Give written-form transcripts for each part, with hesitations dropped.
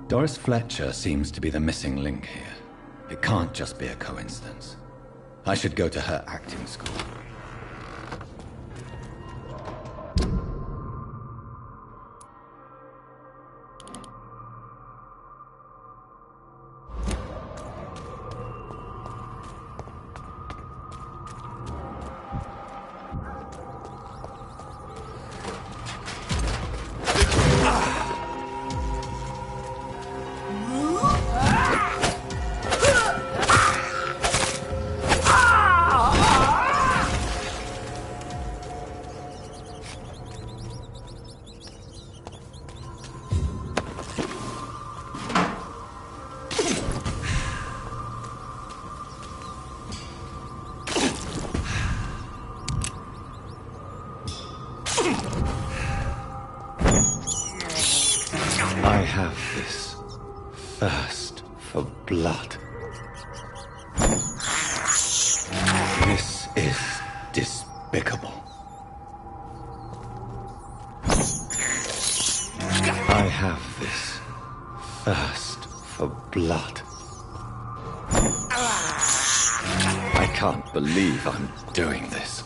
Doris Fletcher seems to be the missing link here. It can't just be a coincidence. I should go to her acting school. I have this thirst for blood. This is despicable. I have this thirst for blood. I can't believe I'm doing this.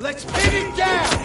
Let's pin it down!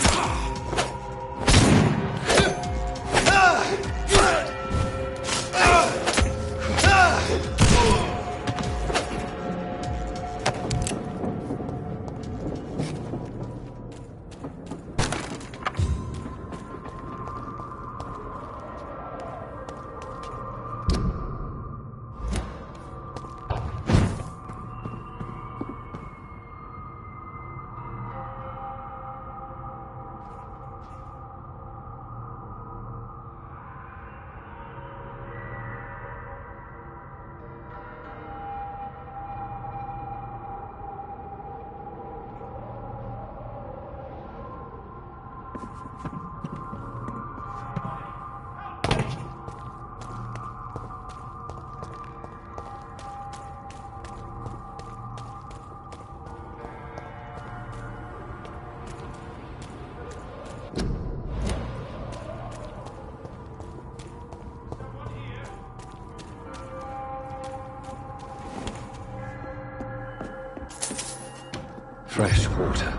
Fresh water.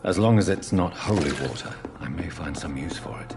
As long as it's not holy water, I may find some use for it.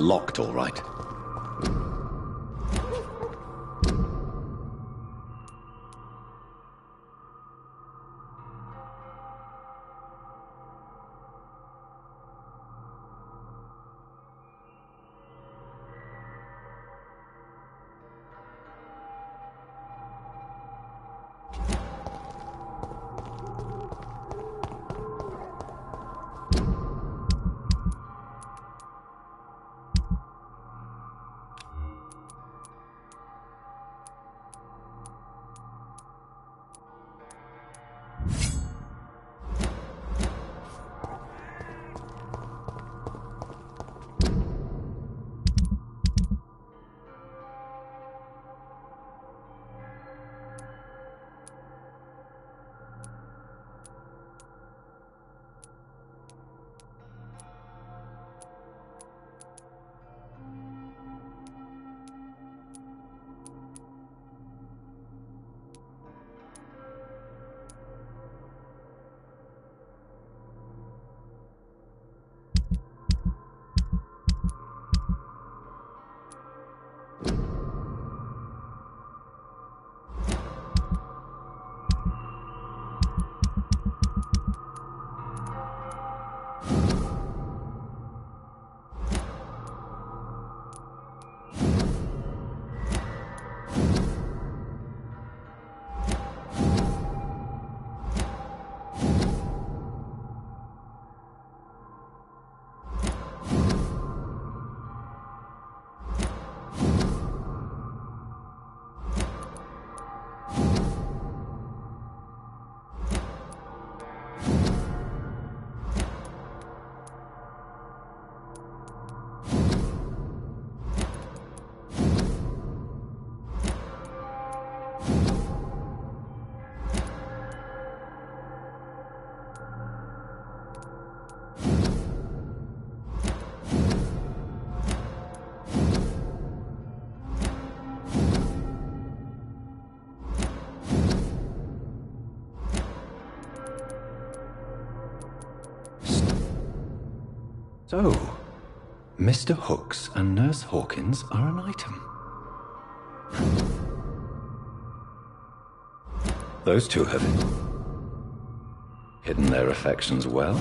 locked, all right. So, Mr. Hooks and Nurse Hawkins are an item. Those two have hidden their affections well.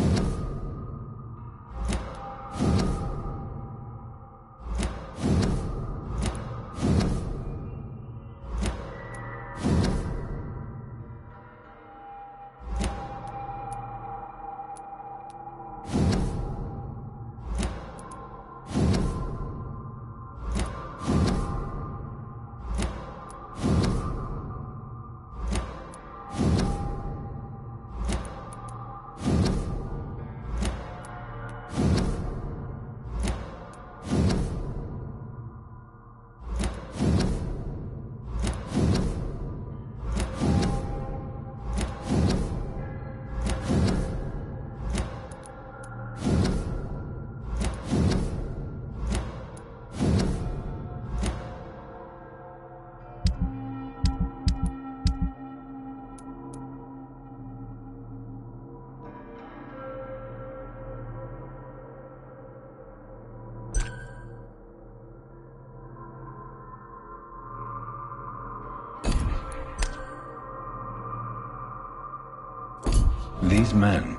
These men,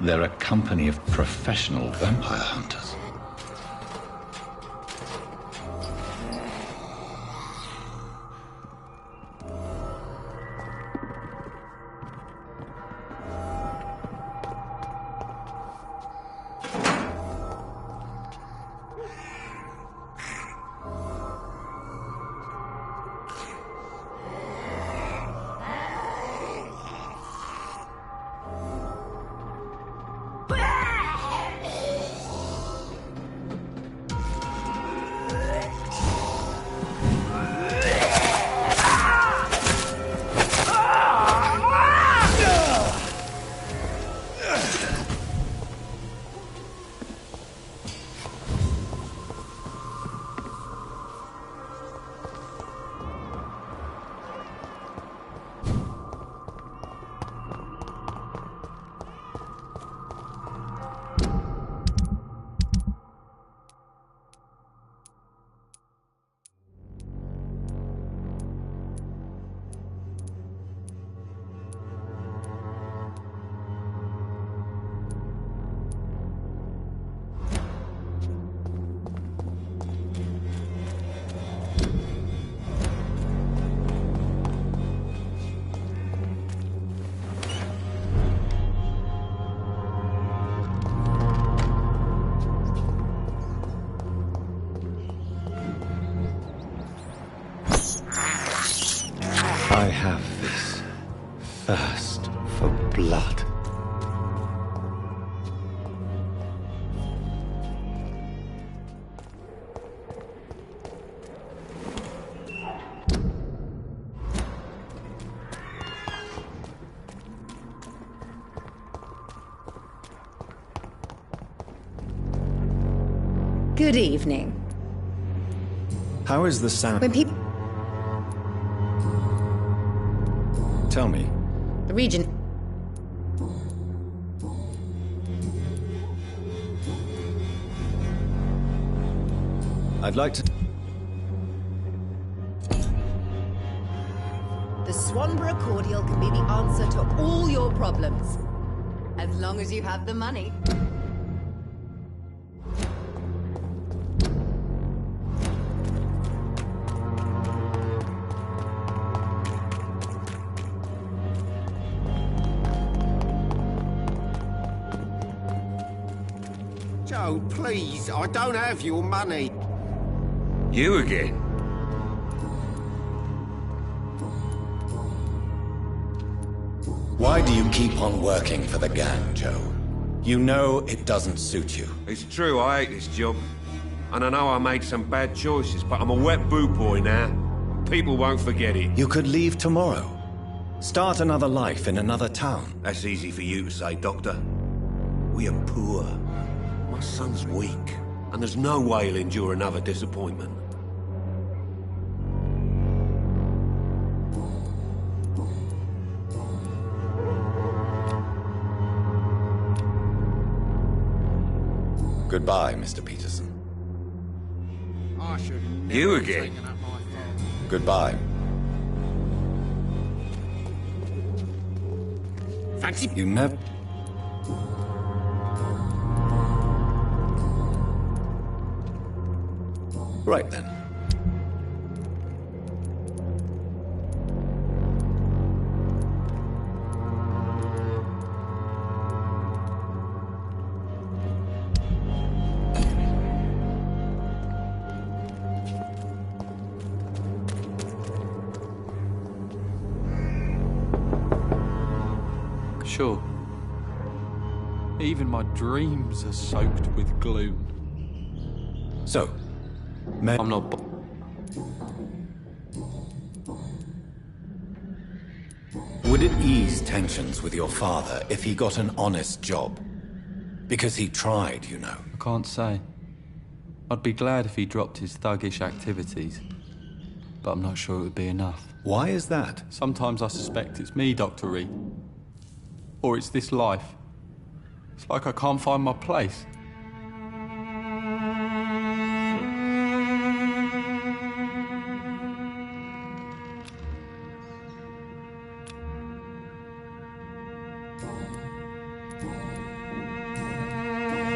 they're a company of professional vampire hunters. I have this thirst for blood. Good evening. How is the sound? When people... Tell me. The region... I'd like to... The Swanborough cordial can be the answer to all your problems. As long as you have the money. Joe, please, I don't have your money. You again? Why do you keep on working for the gang, Joe? You know it doesn't suit you. It's true, I hate this job. And I know I made some bad choices, but I'm a wet boot boy now. People won't forget it. You could leave tomorrow. Start another life in another town. That's easy for you to say, Doctor. We are poor. My son's weak, and there's no way he'll endure another disappointment. Goodbye, Mr. Peterson. I should never You have again? taken up my phone. Goodbye. Fancy You never... Right then. Sure. Even my dreams are soaked with gloom. So, I'm not... would it ease tensions with your father if he got an honest job? Because he tried, you know. I can't say. I'd be glad if he dropped his thuggish activities. But I'm not sure it would be enough. Why is that? Sometimes I suspect it's me, Dr. Reed. Or it's this life. It's like I can't find my place.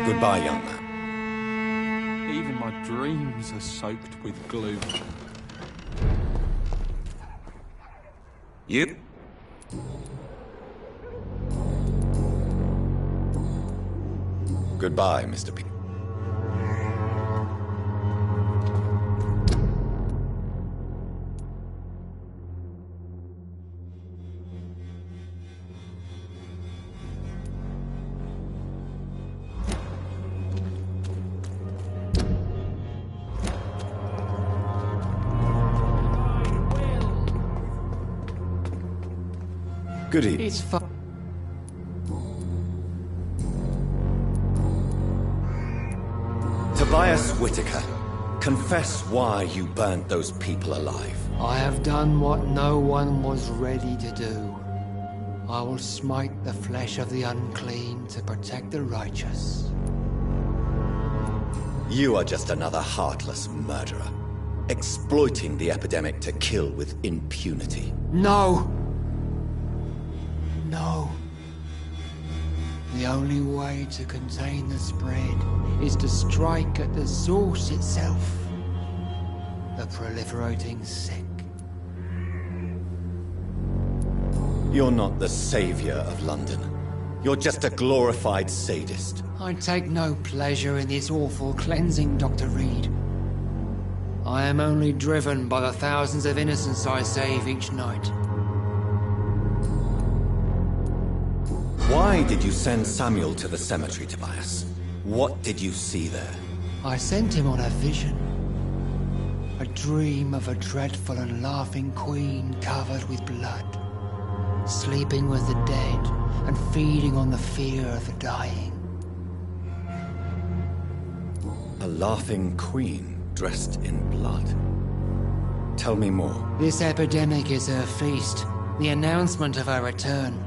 Goodbye, young man. Even my dreams are soaked with gloom. You? Goodbye, Mr. P. Good evening. it's fun. Tobias Whitaker, confess why you burnt those people alive. I have done what no one was ready to do. I will smite the flesh of the unclean to protect the righteous. You are just another heartless murderer, exploiting the epidemic to kill with impunity. No! No. The only way to contain the spread is to strike at the source itself. The proliferating sick. You're not the savior of London. You're just a glorified sadist. I take no pleasure in this awful cleansing, Dr. Reed. I am only driven by the thousands of innocents I save each night. Why did you send Samuel to the cemetery, Tobias? What did you see there? I sent him on a vision. A dream of a dreadful and laughing queen covered with blood, sleeping with the dead and feeding on the fear of the dying. A laughing queen dressed in blood. Tell me more. This epidemic is her feast, the announcement of her return.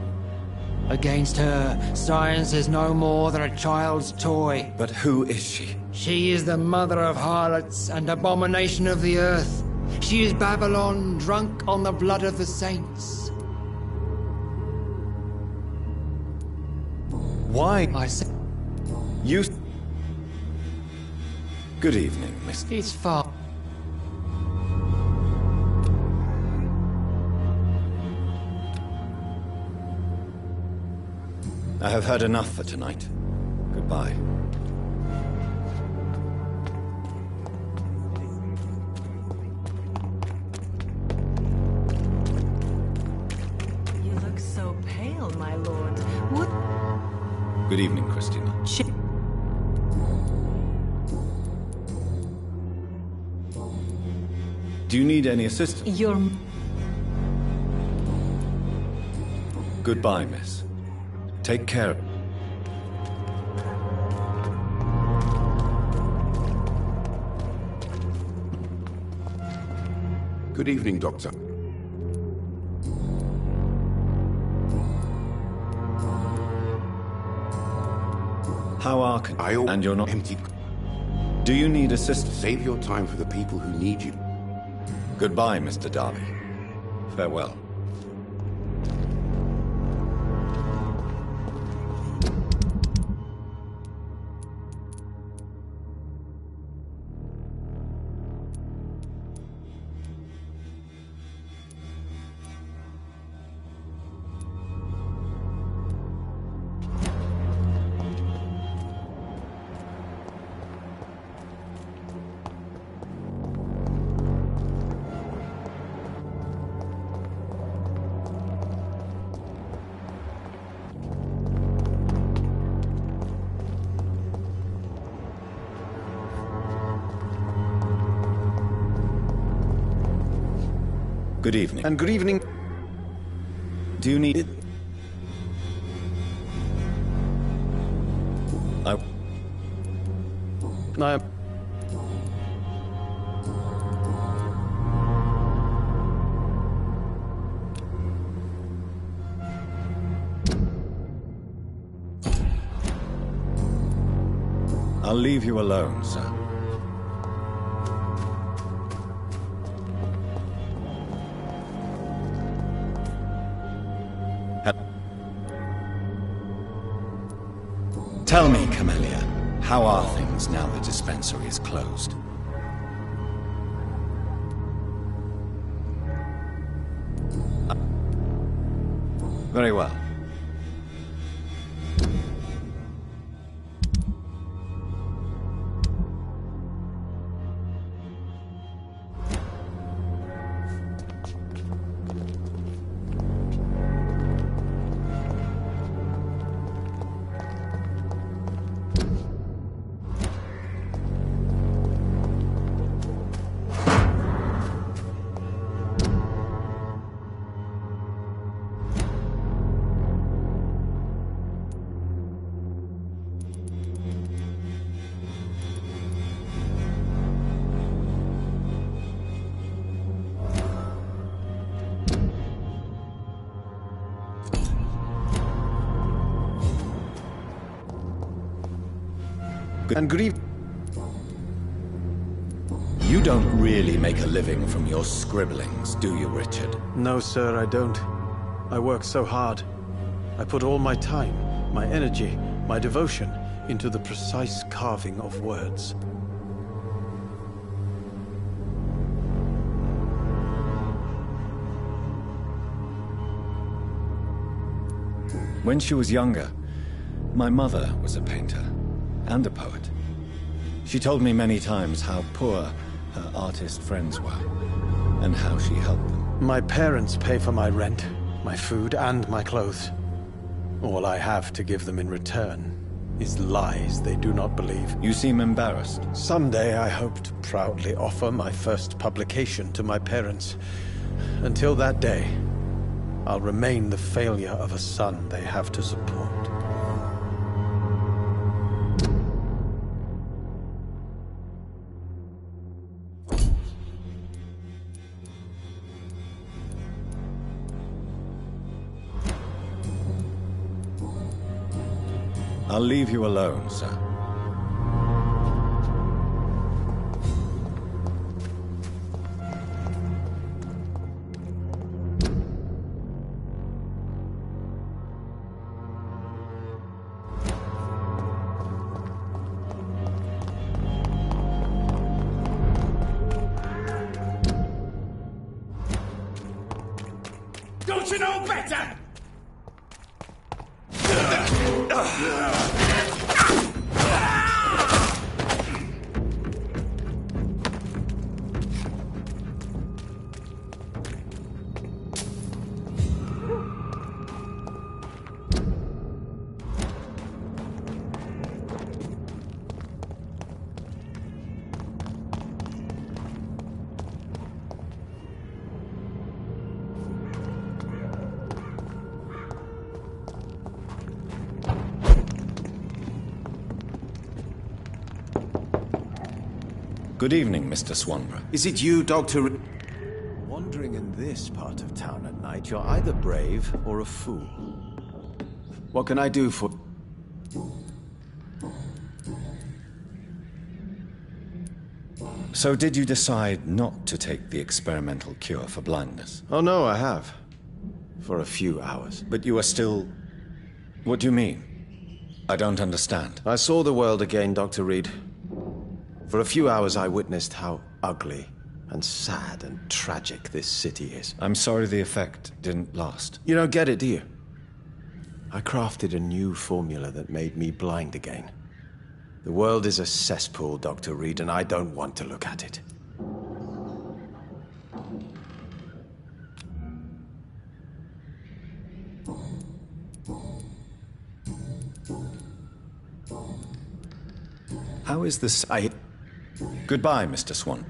Against her, science is no more than a child's toy. But who is she? She is the mother of harlots and abomination of the earth. She is Babylon, drunk on the blood of the saints. Why? I said, You... Good evening, Miss... it's far. I have heard enough for tonight. Goodbye. You look so pale, my lord. What? Good evening, Christina. Do you need any assistance? You're... Goodbye, miss. Take care. Good evening, Doctor. How are you? And you're not empty. Do you need assistance? Save your time for the people who need you. Goodbye, Mr. Darby. Farewell. Good evening. And good evening. Do you need it? I... I'll leave you alone, sir. Tell me, Camellia, how are things now the dispensary is closed? Very well. And grieve. You don't really make a living from your scribblings, do you, Richard? No, sir, I don't. I work so hard. I put all my time, my energy, my devotion into the precise carving of words. When she was younger, my mother was a painter and a poet. She told me many times how poor her artist friends were, and how she helped them. My parents pay for my rent, my food, and my clothes. All I have to give them in return is lies they do not believe. You seem embarrassed. Someday I hope to proudly offer my first publication to my parents. Until that day, I'll remain the failure of a son they have to support. I'll leave you alone, sir. Don't you know better? Good evening, Mr. Swanborough. Is it you, Dr. Wandering in this part of town at night, you're either brave or a fool. What can I do for... So did you decide not to take the experimental cure for blindness? Oh no, I have. For a few hours. But you are still... What do you mean? I don't understand. I saw the world again, Dr. Reed. For a few hours I witnessed how ugly and sad and tragic this city is. I'm sorry the effect didn't last. You don't get it, do you? I crafted a new formula that made me blind again. The world is a cesspool, Dr. Reed, and I don't want to look at it. How is this... Goodbye, Mr. Swan.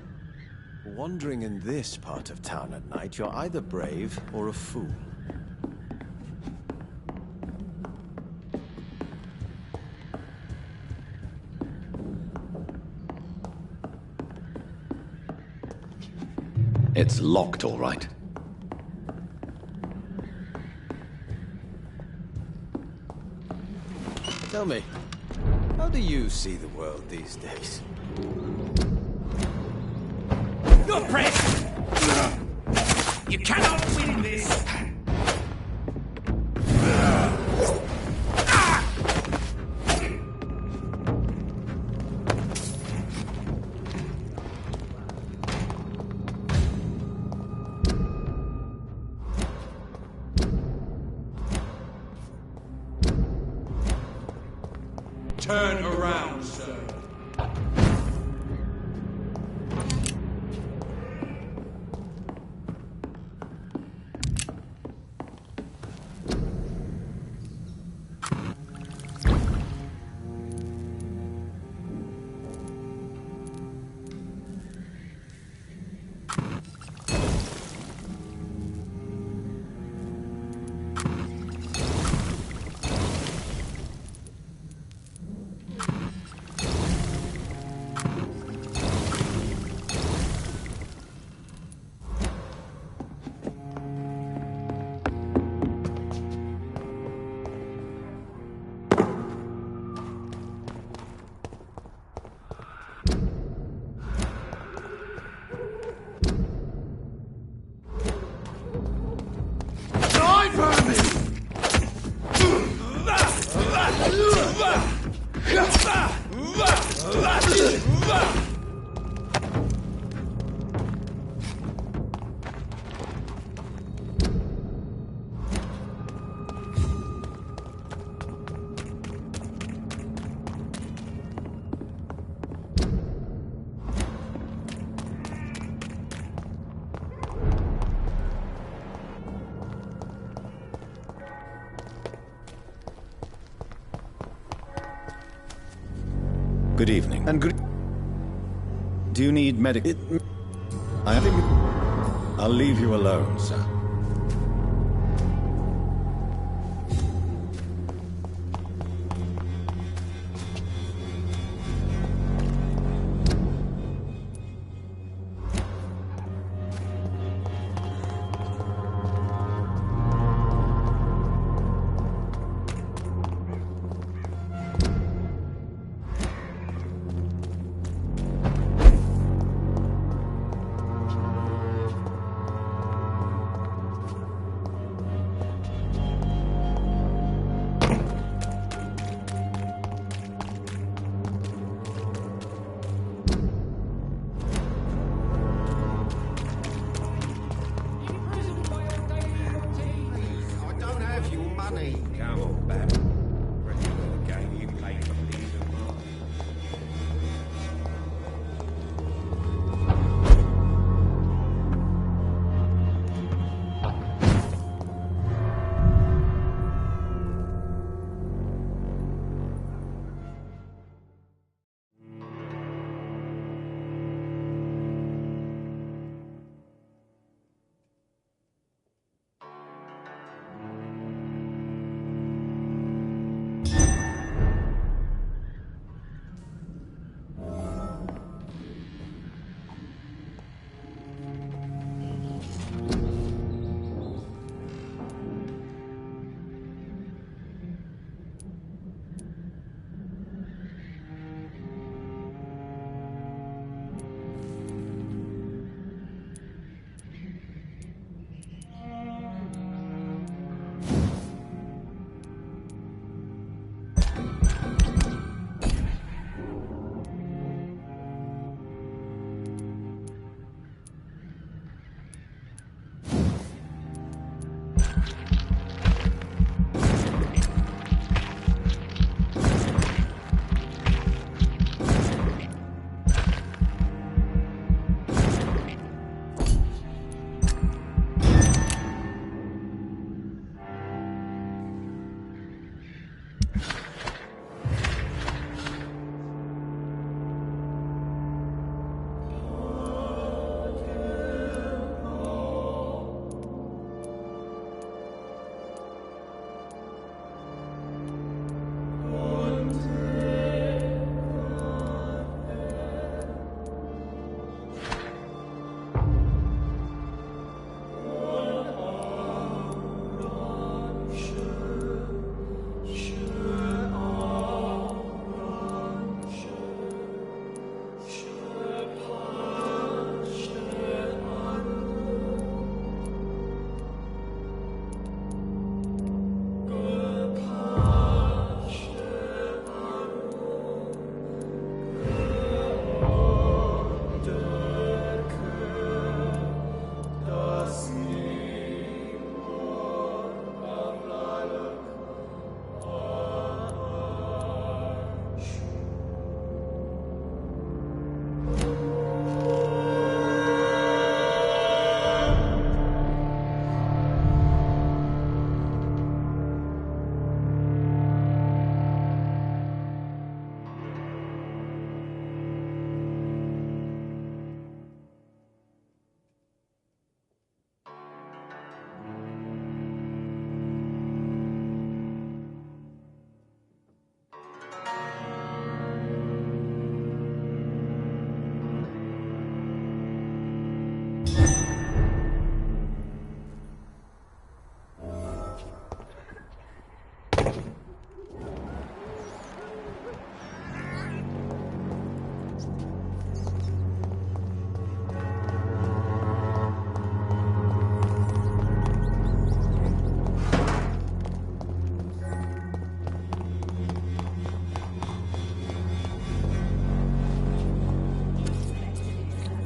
Wandering in this part of town at night, you're either brave or a fool. It's locked, all right. Tell me, how do you see the world these days? You're pressed! You cannot win this! Turn around, sir. Good evening. And good... Do you need medical... I'll leave you alone, sir.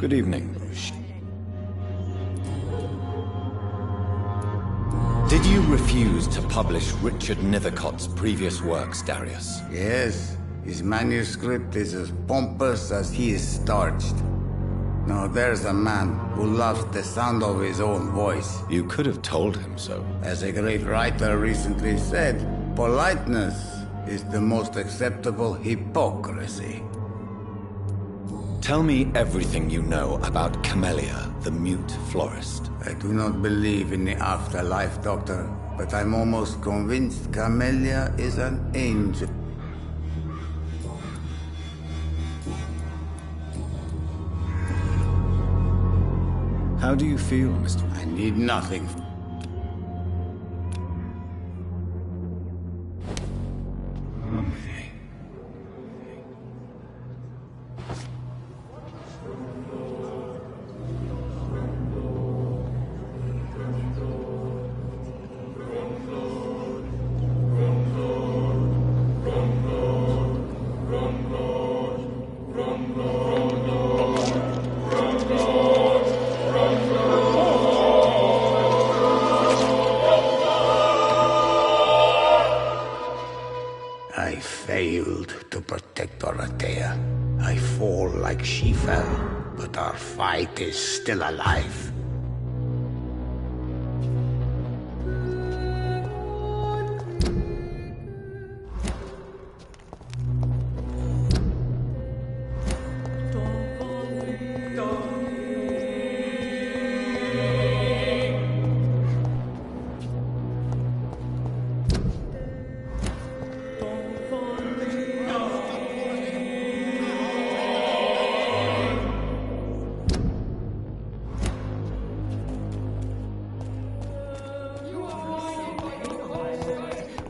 Good evening. Did you refuse to publish Richard Nethercott's previous works, Darius? Yes. His manuscript is as pompous as he is starched. Now there's a man who loves the sound of his own voice. You could have told him so. As a great writer recently said, politeness is the most acceptable hypocrisy. Tell me everything you know about Camellia, the mute florist. I do not believe in the afterlife, Doctor, but I'm almost convinced Camellia is an angel. How do you feel, Mr. I need nothing. I failed to protect Dorothea. I fall like she fell, but our fight is still alive.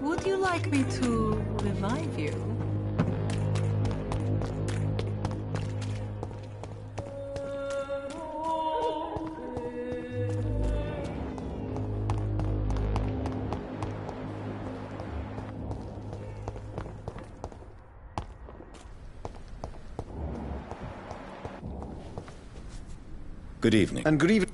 Would you like me to revive you? Good evening. And good evening.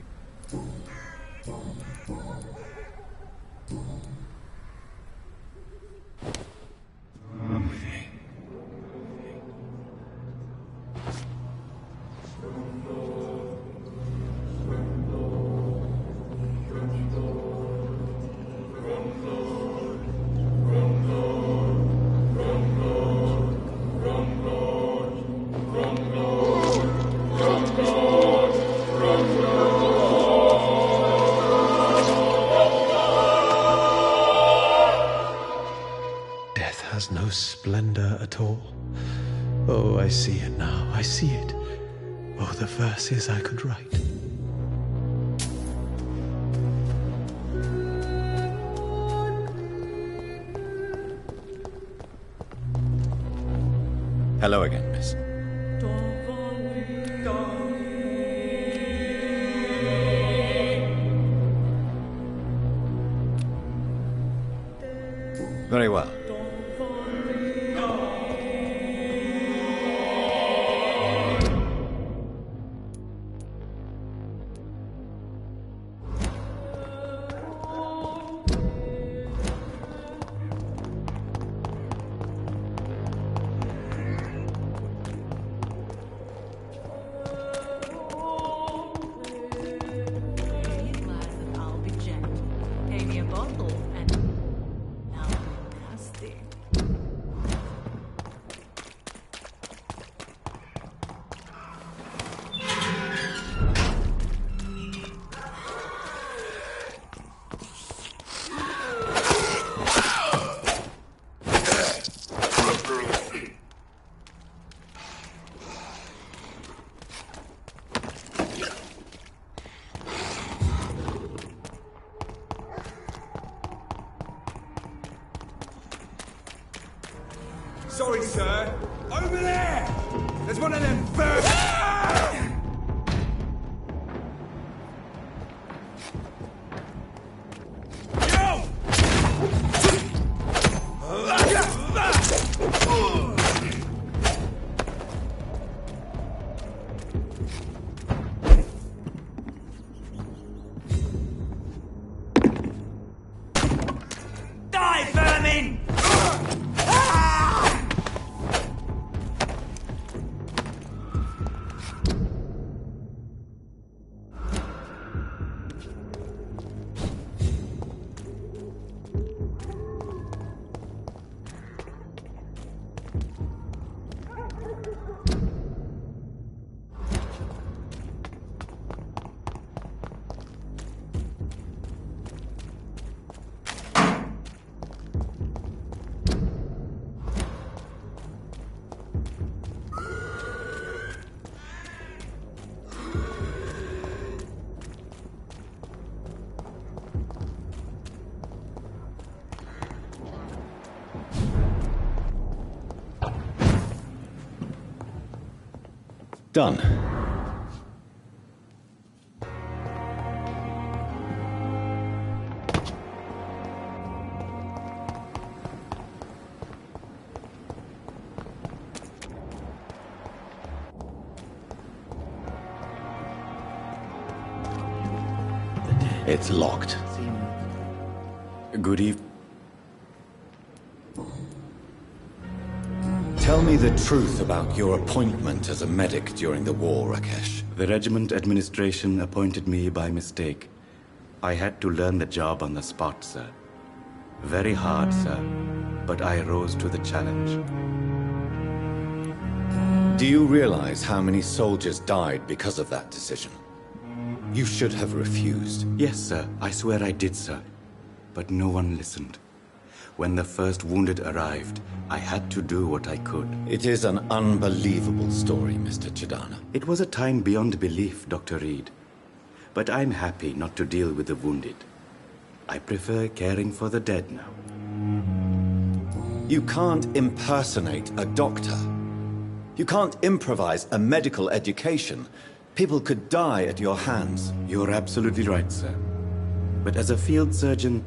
Death has no splendor at all. Oh, I see it now. I see it. Oh, the verses I could write. Hello again, miss. Very well. I'll be gentle. Pay me a bottle and I'll be nasty. Sorry, sir. Over there! There's one of them Die, vermin! Done. It's locked. Good evening. Tell me the truth about your appointment as a medic during the war, Rakesh. The regiment administration appointed me by mistake. I had to learn the job on the spot, sir. Very hard, sir, but I rose to the challenge. Do you realize how many soldiers died because of that decision? You should have refused. Yes, sir. I swear I did, sir. But no one listened. When the first wounded arrived, I had to do what I could. It is an unbelievable story, Mr. Chidana. It was a time beyond belief, Dr. Reed. But I'm happy not to deal with the wounded. I prefer caring for the dead now. You can't impersonate a doctor. You can't improvise a medical education. People could die at your hands. You're absolutely right, sir. But as a field surgeon,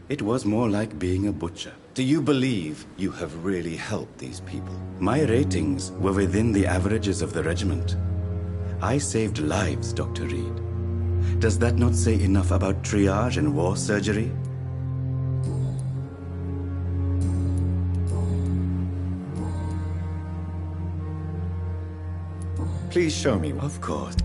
it was more like being a butcher. Do you believe you have really helped these people? My ratings were within the averages of the regiment. I saved lives, Dr. Reed. Does that not say enough about triage and war surgery? Please show me. Of course.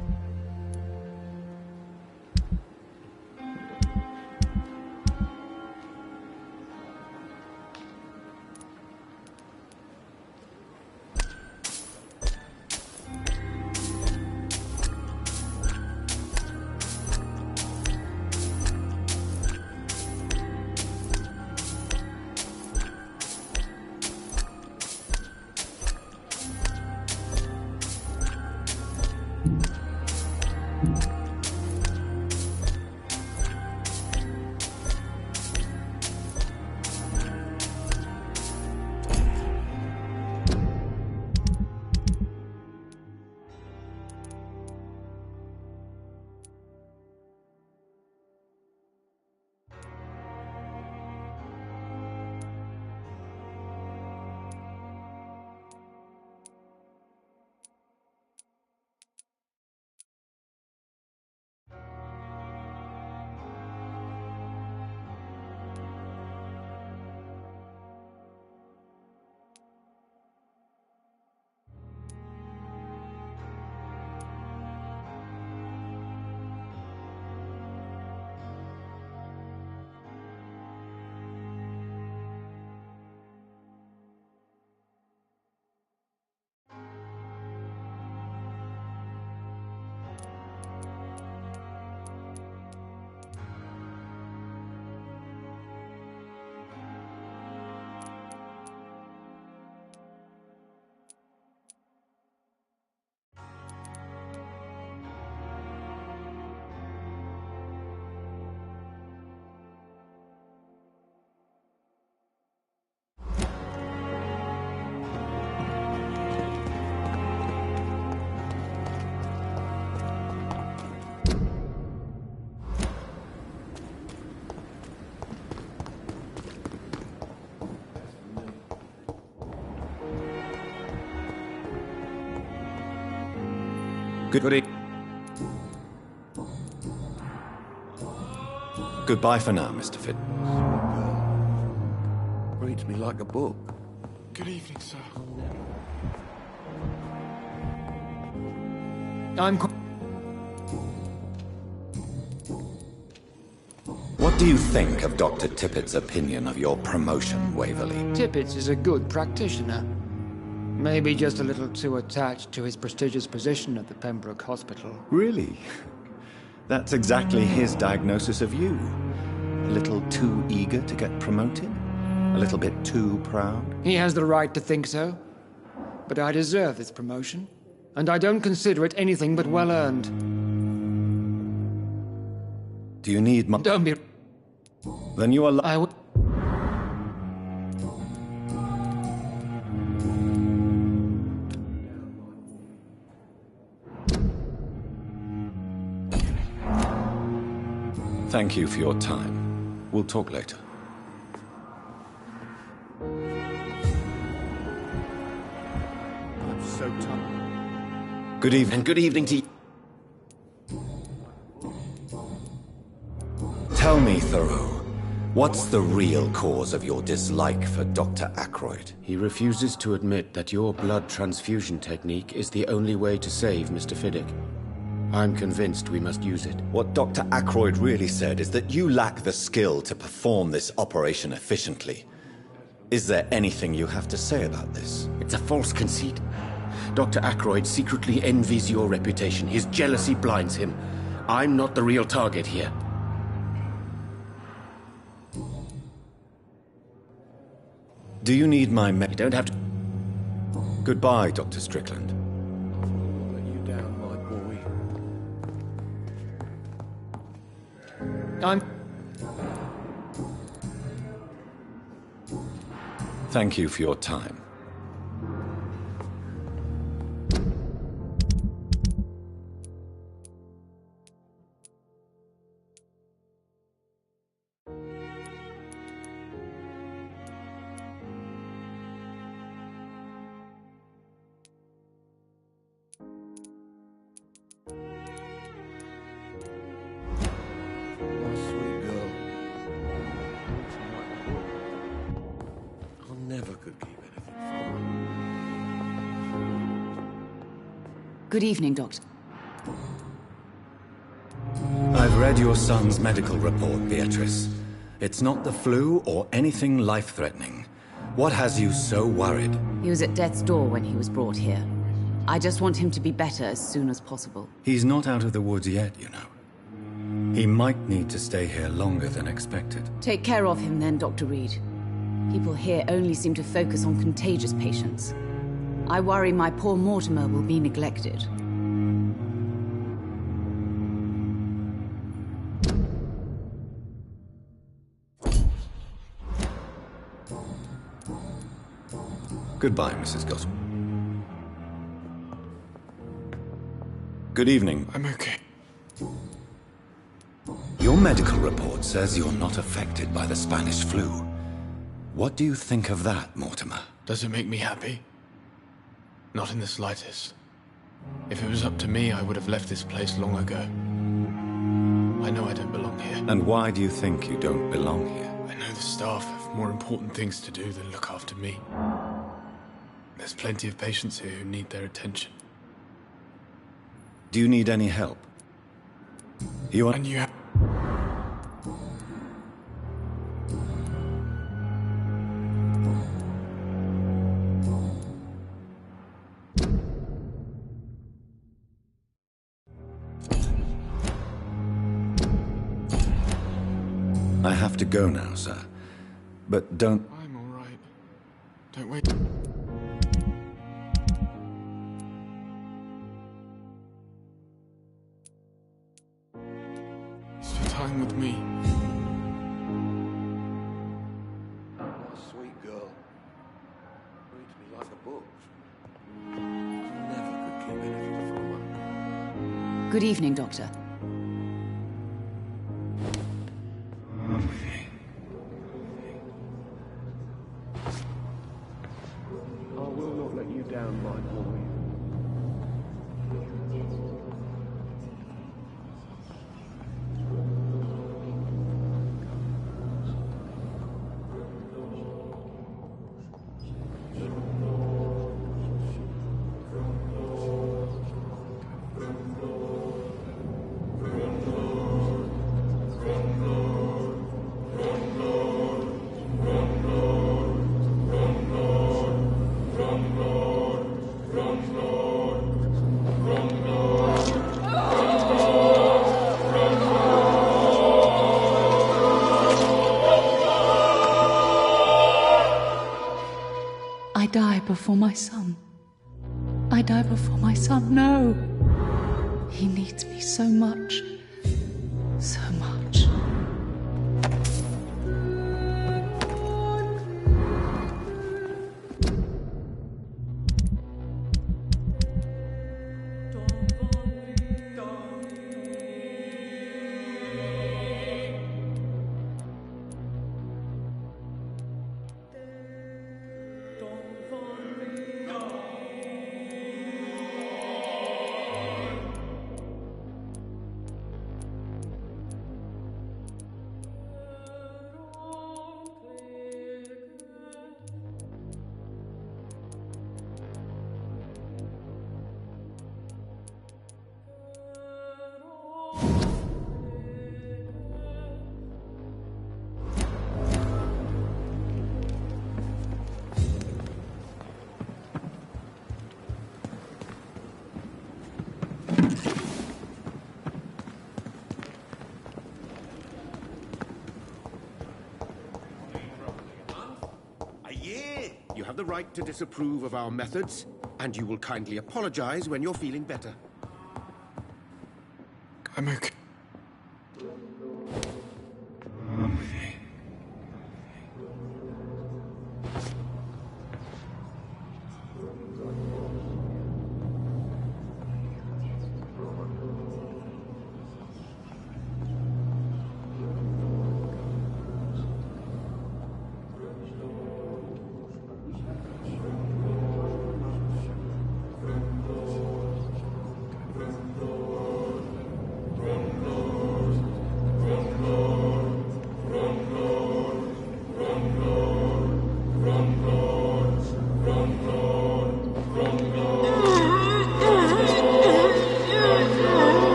Goodbye for now, Mr. Fit. Reads me like a book. Good evening, sir. What do you think of Dr. Tippett's opinion of your promotion, Waverley? Tippett is a good practitioner. Maybe just a little too attached to his prestigious position at the Pembroke Hospital. Really? That's exactly his diagnosis of you. A little too eager to get promoted? A little bit too proud? He has the right to think so. But I deserve this promotion. And I don't consider it anything but well-earned. Do you need my... Don't be... Then you are... I would... Thank you for your time. We'll talk later. I'm so tired. Good evening. And good evening to you. Tell me, Thoreau, what's the real cause of your dislike for Dr. Ackroyd? He refuses to admit that your blood transfusion technique is the only way to save Mr. Fiddick. I'm convinced we must use it. What Dr. Ackroyd really said is that you lack the skill to perform this operation efficiently. Is there anything you have to say about this? It's a false conceit. Dr. Ackroyd secretly envies your reputation. His jealousy blinds him. I'm not the real target here. Do you need my You don't have to... Goodbye, Dr. Strickland. Let you down, my boy. I'm... Thank you for your time. My sweet girl. I never could keep anything from her. Good evening, Doctor. I've read your son's medical report, Beatrice. It's not the flu or anything life-threatening. What has you so worried? He was at death's door when he was brought here. I just want him to be better as soon as possible. He's not out of the woods yet, you know. He might need to stay here longer than expected. Take care of him then, Dr. Reed. People here only seem to focus on contagious patients. I worry my poor Mortimer will be neglected. Goodbye, Mrs. Gospel. Good evening. I'm okay. Your medical report says you're not affected by the Spanish flu. What do you think of that, Mortimer? Does it make me happy? Not in the slightest. If it was up to me, I would have left this place long ago. I know I don't belong here. And why do you think you don't belong here? I know the staff have more important things to do than look after me. There's plenty of patients here who need their attention. Do you need any help? You are... And you have... I have to go now, sir. But don't... I'm all right. Don't wait. It's your time with me. My sweet girl. Reads me like a book. I never could keep anything from her. Good evening, Doctor. I will not let you down, my boy. I die before my son. I die before my son. No. He needs me so much. So much. have the right to disapprove of our methods, and you will kindly apologize when you're feeling better. I'm okay.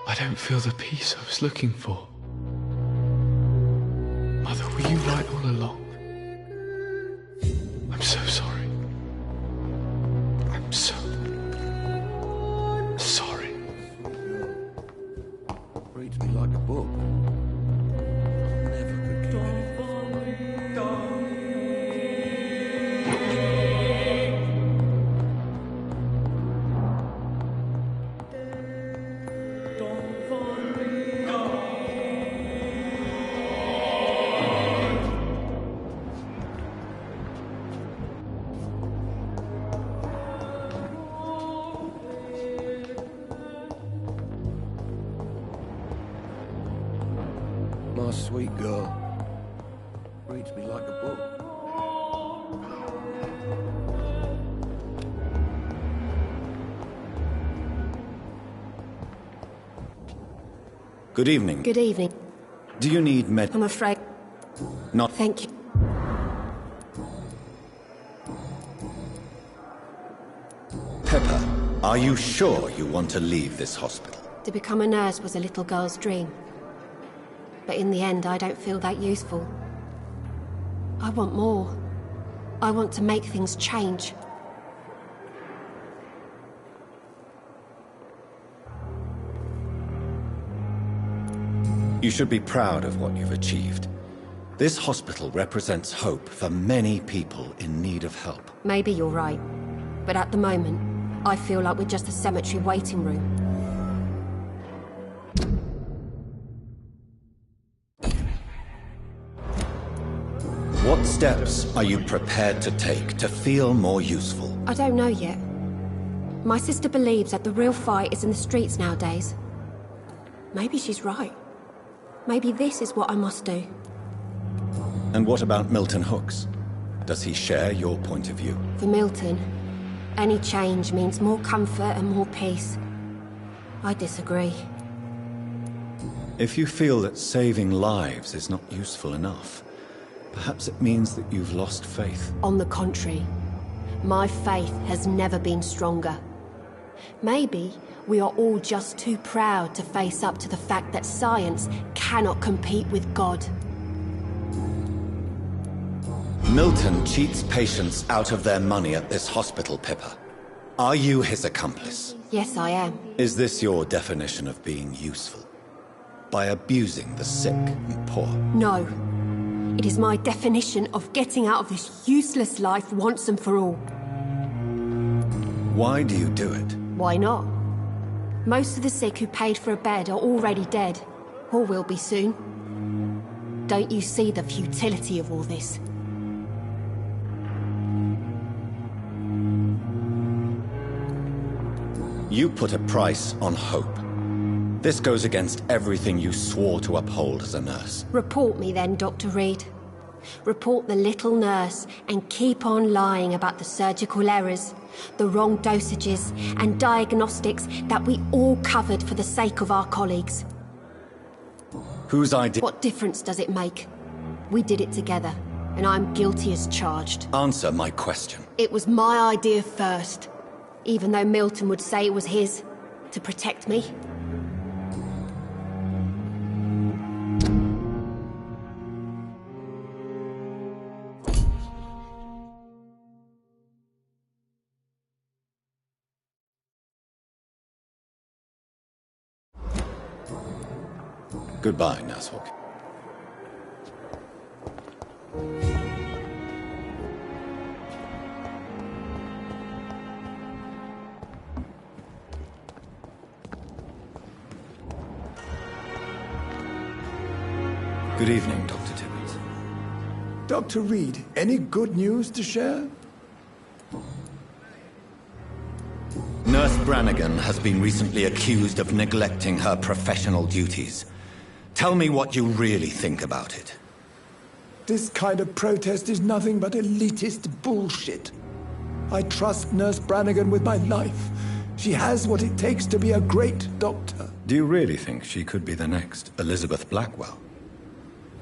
I don't feel the peace I was looking for. Mother, were you right all along? I'm so sorry. I'm so sorry. Reads me like a book. Never could keep anything from my sweet girl. Reads me like a book. Good evening. Good evening. Do you need I'm afraid... Not... Thank you. Pepper, are you sure you want to leave this hospital? To become a nurse was a little girl's dream. But in the end, I don't feel that useful. I want more. I want to make things change. You should be proud of what you've achieved. This hospital represents hope for many people in need of help. Maybe you're right. But at the moment, I feel like we're just a cemetery waiting room. What steps are you prepared to take to feel more useful? I don't know yet. My sister believes that the real fight is in the streets nowadays. Maybe she's right. Maybe this is what I must do. And what about Milton Hooks? Does he share your point of view? For Milton, any change means more comfort and more peace. I disagree. If you feel that saving lives is not useful enough, perhaps it means that you've lost faith. On the contrary, my faith has never been stronger. Maybe we are all just too proud to face up to the fact that science cannot compete with God. Milton cheats patients out of their money at this hospital, Pippa. Are you his accomplice? Yes, I am. Is this your definition of being useful? By abusing the sick and poor? No. It is my definition of getting out of this useless life once and for all. Why do you do it? Why not? Most of the sick who paid for a bed are already dead, or will be soon. Don't you see the futility of all this? You put a price on hope. This goes against everything you swore to uphold as a nurse. Report me then, Dr. Reed. Report the little nurse and keep on lying about the surgical errors, the wrong dosages and diagnostics that we all covered for the sake of our colleagues. Whose idea? What difference does it make? We did it together, and I'm guilty as charged. Answer my question. It was my idea first, even though Milton would say it was his, to protect me. Goodbye, Nurse Hawk. Good evening, Dr. Tibbets. Dr. Reed, any good news to share? Nurse Brannigan has been recently accused of neglecting her professional duties. Tell me what you really think about it. This kind of protest is nothing but elitist bullshit. I trust Nurse Brannigan with my life. She has what it takes to be a great doctor. Do you really think she could be the next Elizabeth Blackwell?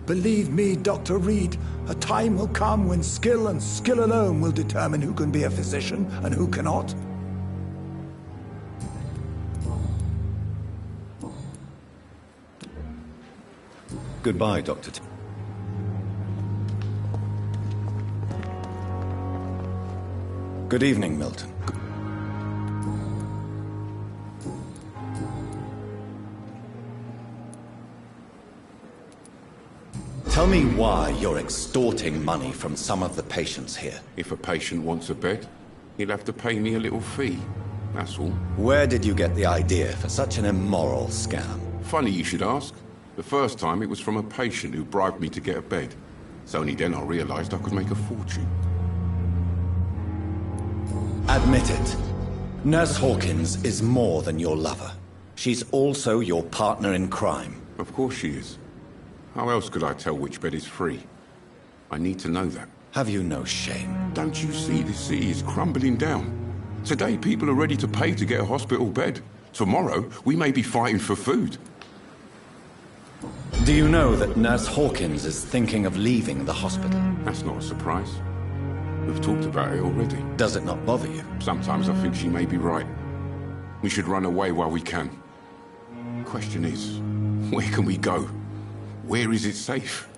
Believe me, Dr. Reed, a time will come when skill and skill alone will determine who can be a physician and who cannot. Goodbye, Dr. Good evening, Milton. Tell me why you're extorting money from some of the patients here. If a patient wants a bed, he'll have to pay me a little fee. That's all. Where did you get the idea for such an immoral scam? Funny you should ask. The first time it was from a patient who bribed me to get a bed. It's only then I realized I could make a fortune. Admit it. Nurse Hawkins is more than your lover. She's also your partner in crime. Of course she is. How else could I tell which bed is free? I need to know that. Have you no shame? Don't you see the city is crumbling down? Today people are ready to pay to get a hospital bed. Tomorrow we may be fighting for food. Do you know that Nurse Hawkins is thinking of leaving the hospital? That's not a surprise. We've talked about it already. Does it not bother you? Sometimes I think she may be right. We should run away while we can. Question is, where can we go? Where is it safe?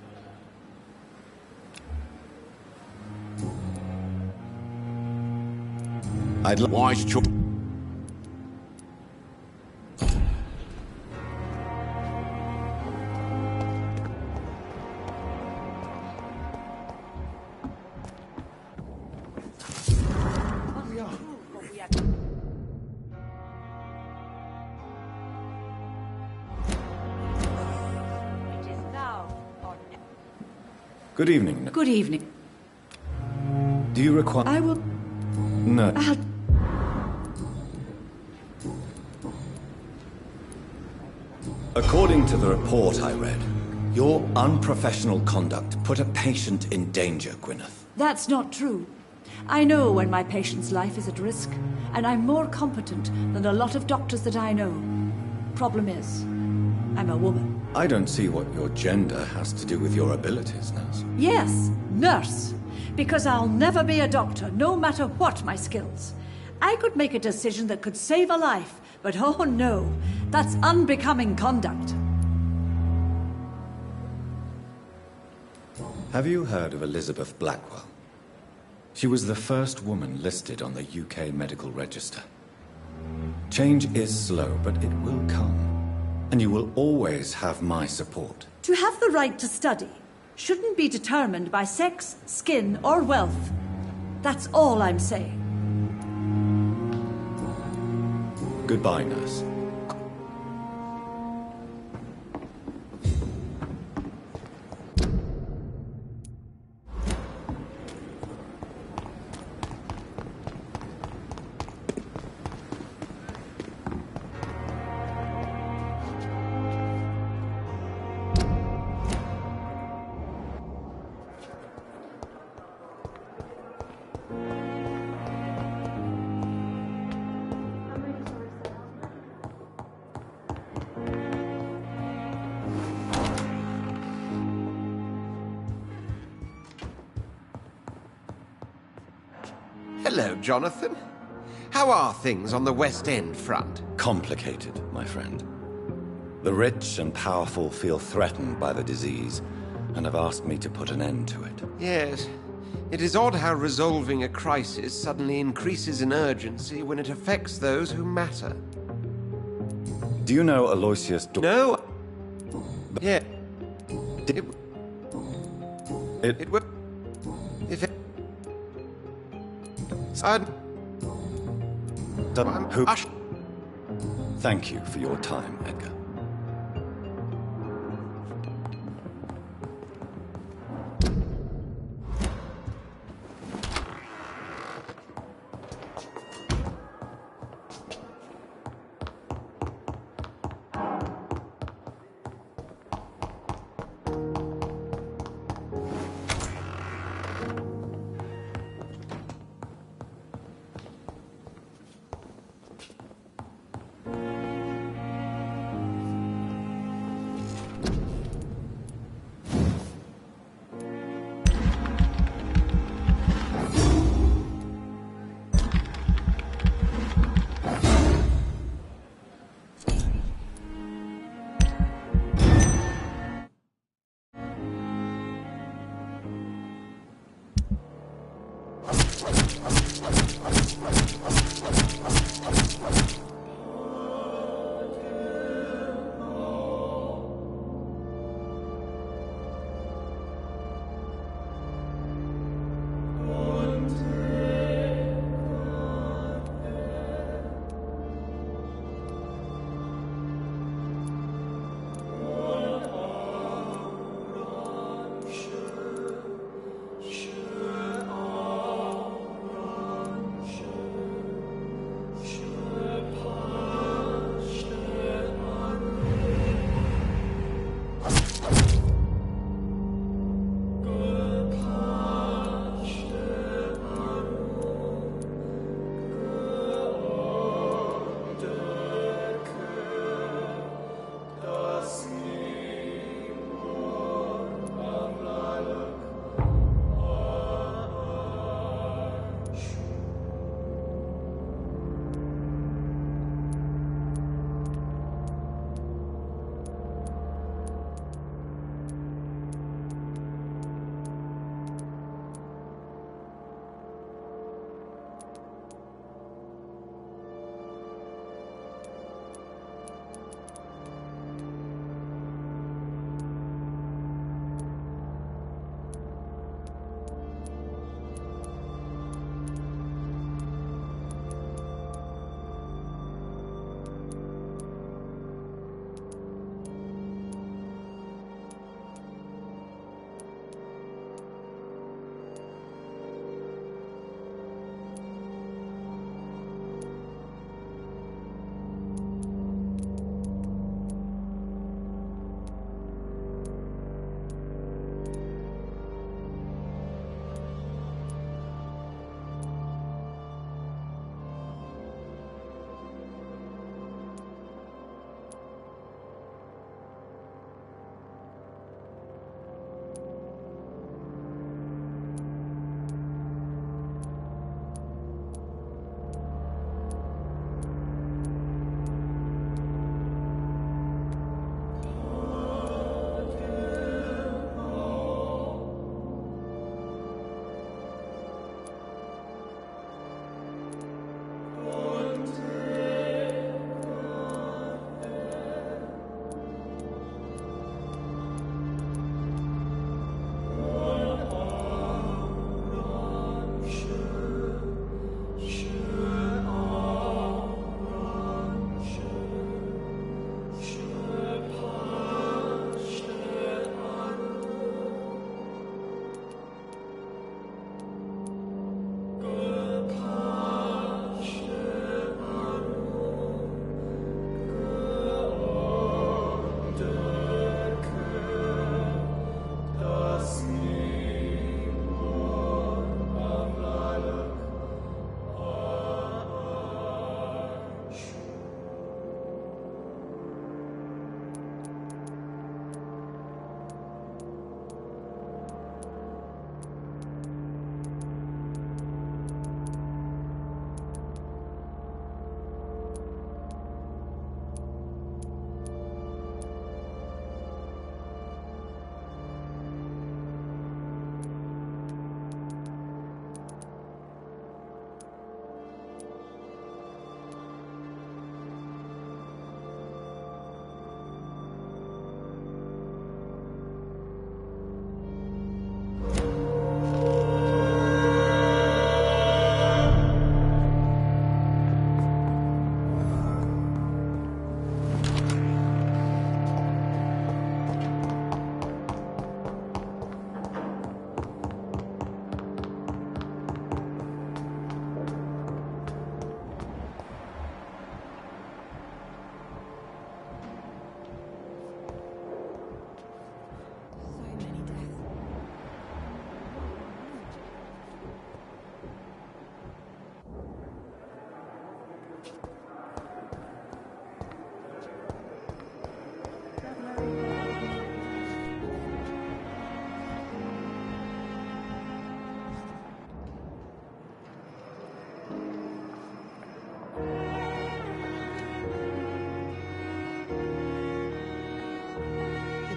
Wise choice. Good evening. Good evening. Do you require... I will... No. According to the report I read, your unprofessional conduct put a patient in danger, Gwyneth. That's not true. I know when my patient's life is at risk, and I'm more competent than a lot of doctors that I know. Problem is, I'm a woman. I don't see what your gender has to do with your abilities, nurse. Yes, nurse. Because I'll never be a doctor, no matter what my skills. I could make a decision that could save a life, but oh no, that's unbecoming conduct. Have you heard of Elizabeth Blackwell? She was the first woman listed on the UK Medical Register. Change is slow, but it will come. And you will always have my support. To have the right to study shouldn't be determined by sex, skin, or wealth. That's all I'm saying. Goodbye, nurse. Hello, Jonathan. How are things on the West End front? Complicated, my friend. The rich and powerful feel threatened by the disease and have asked me to put an end to it. Yes. It is odd how resolving a crisis suddenly increases in urgency when it affects those who matter. Do you know Aloysius... No. Yeah. It would. If it. Side. Thank you for your time, Edgar.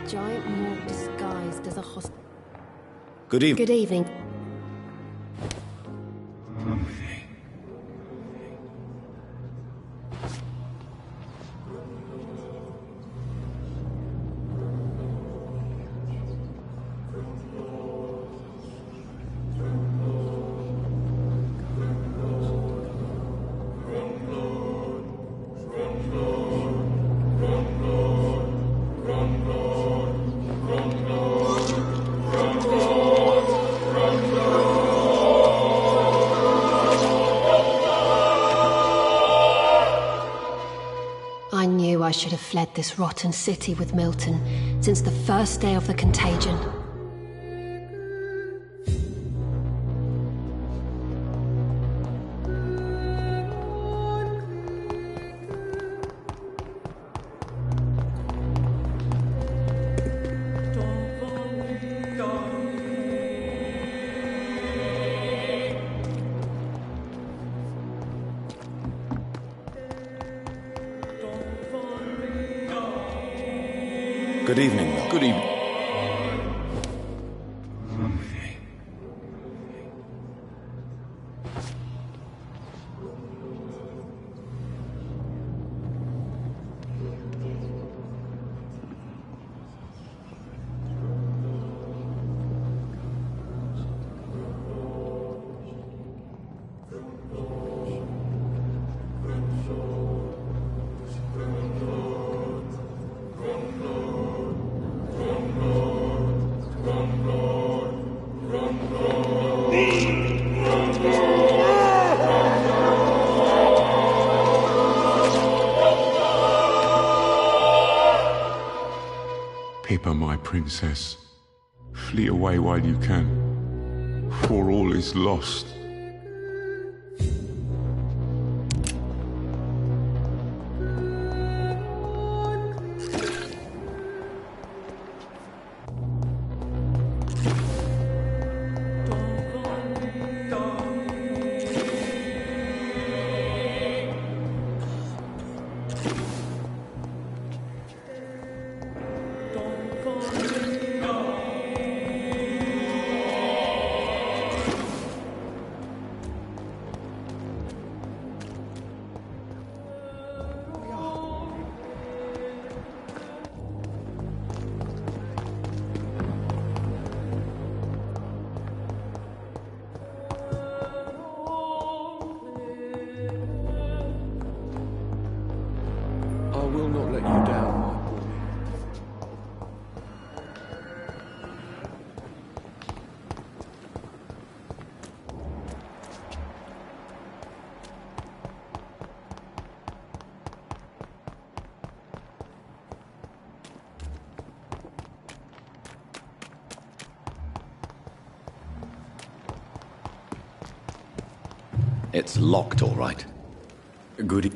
giant morgue disguised as a hospital. Good evening. Good evening. I knew I should have fled this rotten city with Milton since the first day of the contagion. Good evening, Locke. Good evening. Pippa, my princess, flee away while you can, for all is lost. I will not let you down, my boy. It's locked, all right. Good.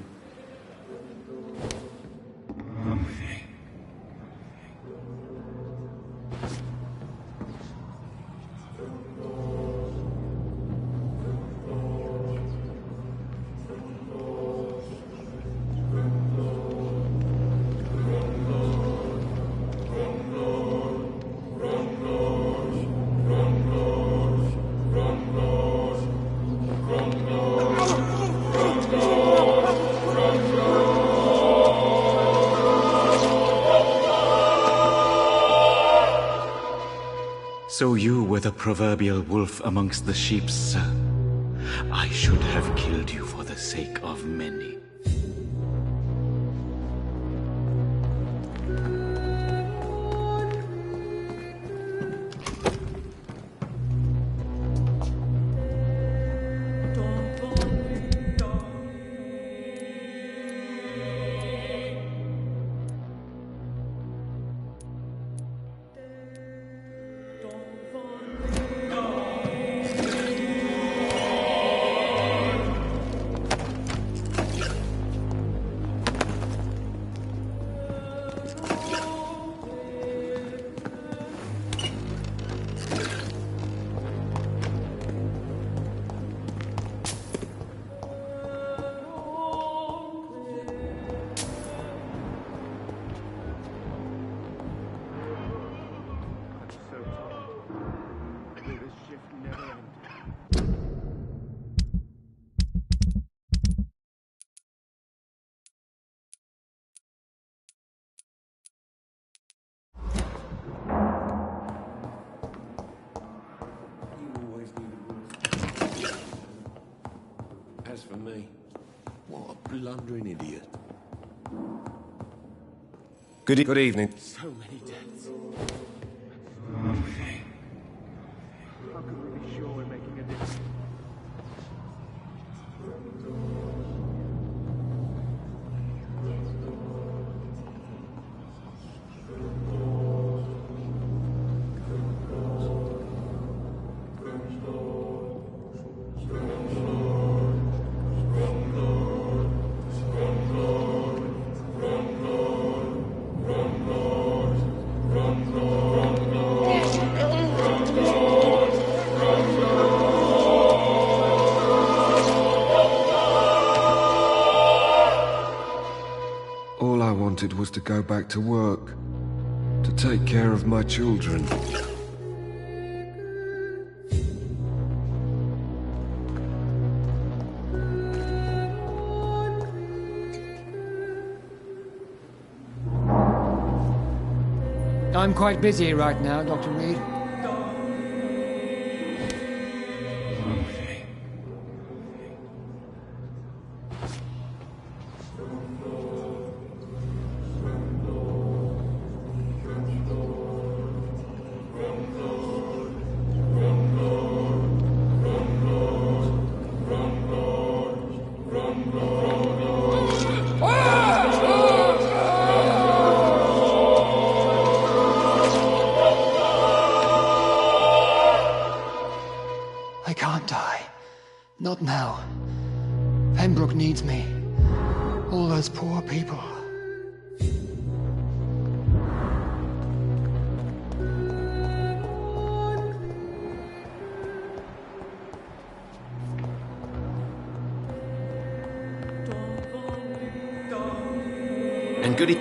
So you were the proverbial wolf amongst the sheep, sir. I should have killed you for the sake of many. thanks from me. What a blundering idiot. Good evening. So many deaths. How can we be sure we're making a difference? All I wanted was to go back to work, to take care of my children. I'm quite busy right now, Dr. Reed. I can't die. Not now. Pembroke needs me. All those poor people. And goody.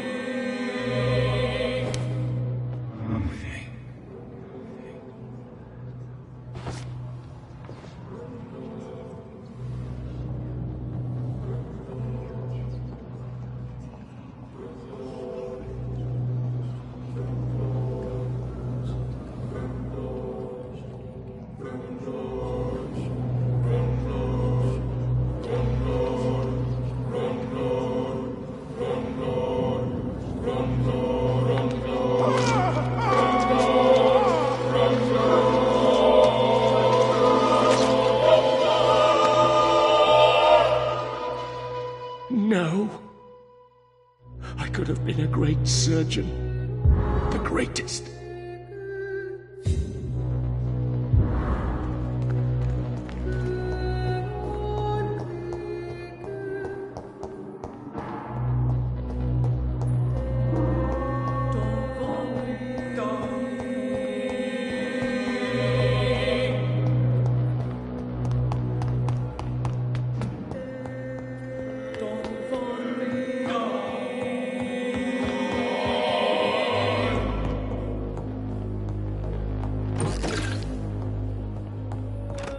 No. I could have been a great surgeon. The greatest.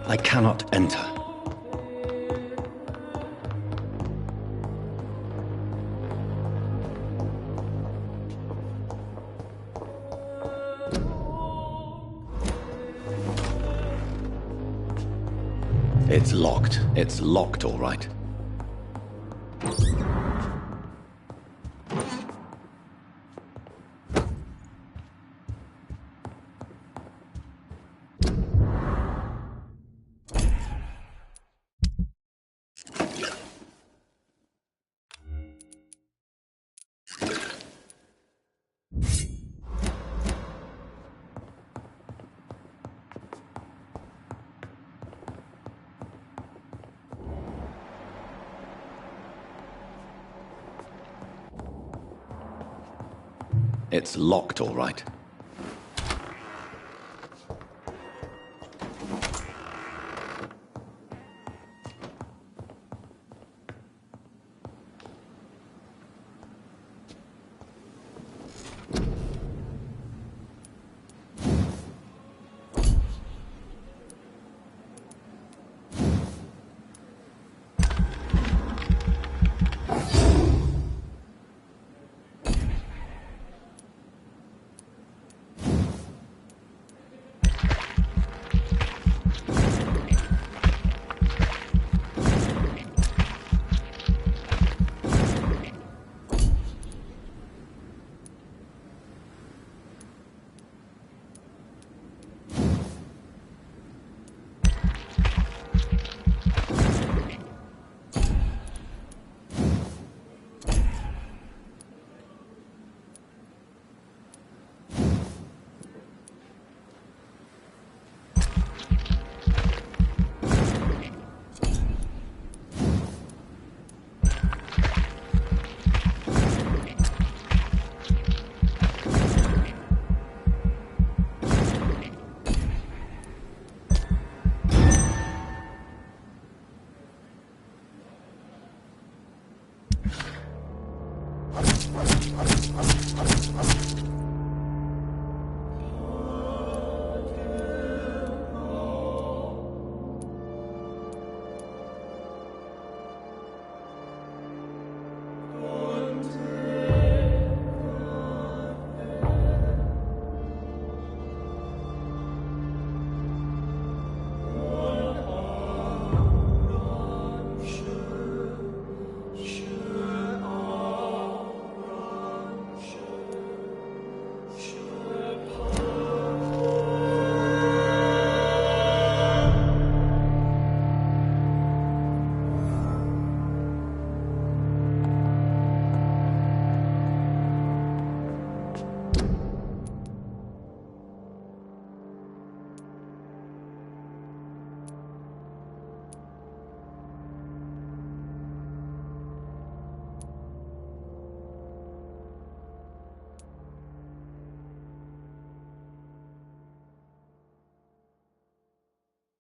I cannot enter. It's locked. It's locked, all right. It's locked, all right.